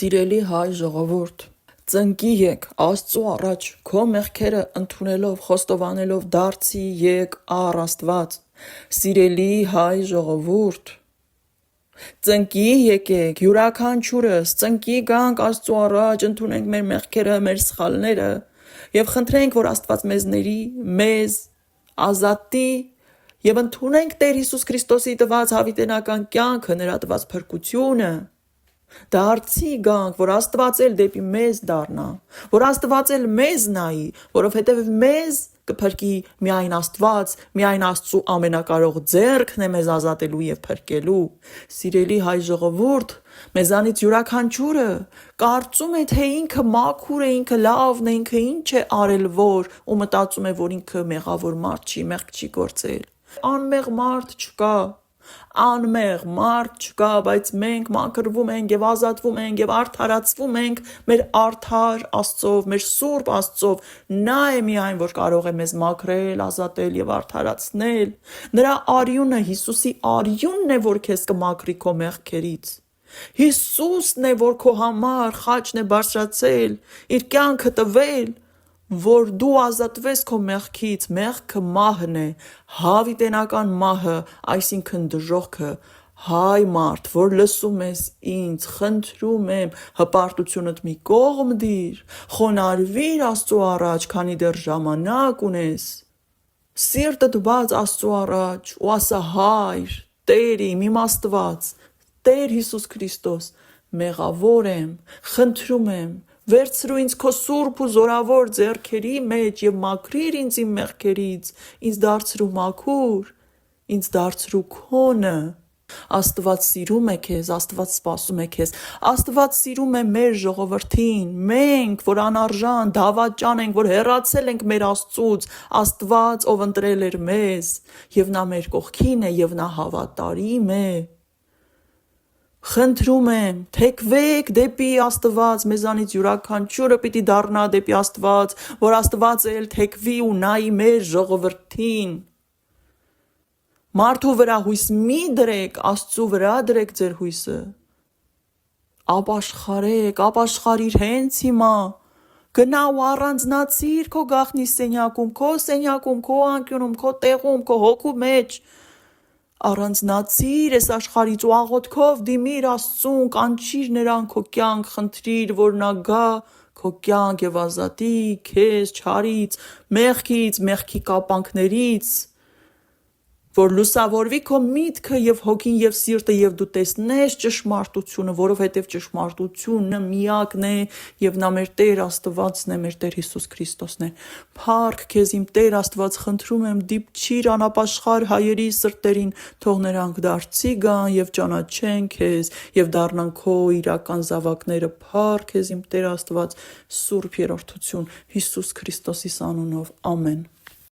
Սիրելի հայ ժողովուրդ, ծնկի եք Աստծու առաջ, քո մեղքերը ընդունելով, խոստովանելով դարձի եք առ Աստված։ Սիրելի հայ ժողովուրդ, ծնկի եկեք յուրաքանչյուրս, ծնկի գանք Աստծու առաջ, ընդունենք մեր մեղքերը, մեր սխալները եւ խնդրենք, որ Աստված մեզ ների, մեզ ազատի եւ ընդունենք Տեր Հիսուս Քրիստոսի տված հավիտենական կյանքը, նրա տված փրկությունը։ Դարձի գանք, որ Աստված էլ դեպի մեզ դառնա, որ Աստված էլ մեզ նայի, որովհետև մեզ կփրկի միայն Աստված, միայն Աստծու ամենակարող ձեռքն է մեզ ազատելու եւ փրկելու։ Սիրելի հայ ժողովուրդ, մեզանից յուրաքանչյուրը կարծում է, թե ինքը մաքուր է, ինքը լավն է, ինքը ինչ է արել որ, ու մտածում է, որ ինքը մեղավոր մարդ չի, մեղք չի գործել։ Անմեղ մարդ չկա։ Անմեղ մարդ չկա, բայց մենք մաքրվում ենք եւ ազատվում ենք եւ արդարացվում ենք մեր արդար Աստծով, մեր սուրբ Աստծով։ Նա է միայն, որ կարող է մեզ մաքրել, ազատել եւ արդարացնել։ Նրա արյունը, Հիսուսի արյունն է, որ քեզ կմաքրի քո մեղքերից։ Հիսուսն է, որ քո համար խաչն է բարձրացել, իր կյանքը տվել, որ դու ազատվես քո մեղքից, մեղքը մահն է, հավիտենական մահը, այսինքն դժոխքը։ Հայ մարդ, որ լսում ես ինձ, խնդրում եմ, հպարտությունդ մի կողմ դիր, խոնարհվիր Աստծու առաջ, քանի դեռ ժամանակ ունես։ Սիրտդ բաց Աստծու առաջ ու ասա Հայր, Տեր իմ, իմ Աստված, Տեր Հիսուս Քրիստոս, մեղավոր եմ, խնդրում եմ, վերցրու ինձ քո սուրբ ու զորավոր ձեռքերի մեջ եւ մաքրիր ինձ իմ մեղքերից, ինձ դարձրու մաքուր, ինձ դարձրու քոնը։ Աստված սիրում է քեզ, Աստված սպասում է քեզ, Աստված սիրում է մեր ժողովրդին, մենք, որ անարժան, դավաճան ենք, որ հեռացել ենք մեր Աստծուց, Աստված, ով ընտրել էր մեզ, եւ նա մեր կողքին է եւ նա հավատարիմ է։ Խնդրում եմ, թեքվեք դեպի Աստված, մեզանից յուրաքանչյուրը պիտի դառնա դեպի Աստված, որ Աստված էլ թեքվի ու նայի մեր ժողովրդին։ Մարդու վրա հույս մի դրեք, Աստծու վրա դրեք ձեր հույսը։ Ապաշխարեք, ապաշխարիր հենց հիմա։ Գնա ու առանձնացիր քո գաղտնի սենյակում, քո անկյունում, քո տեղում, քո հոգու մեջ։ Առանձնացիր այս աշխարհից ու աղոթքով դիմիր Աստծուն, կանչիր նրան քո կյանք, խնդրիր, որ նա գա քո կյանք եւ ազատի քեզ չարից, մեղքից, մեղքի կապանքներից, որ լուսավորվի քո միտքը եւ հոգին եւ սիրտը եւ դու տեսնես ճշմարտությունը, որովհետեւ ճշմարտությունը միակն է եւ նա մեր Տեր Աստվածն է, մեր Տեր Հիսուս Քրիստոսն է։ Փառք քեզ իմ Տեր Աստված, խնդրում եմ, դիպչիր անապաշխար հայերի սրտերին, թող նրանք դարձի գան եւ ճանաչեն քեզ եւ դառնան քո իրական զավակները։ Փառք քեզ իմ Տեր Աստված, Սուրբ Երրորդություն Հիսուս Քրիստոսի անունով։ Ամեն։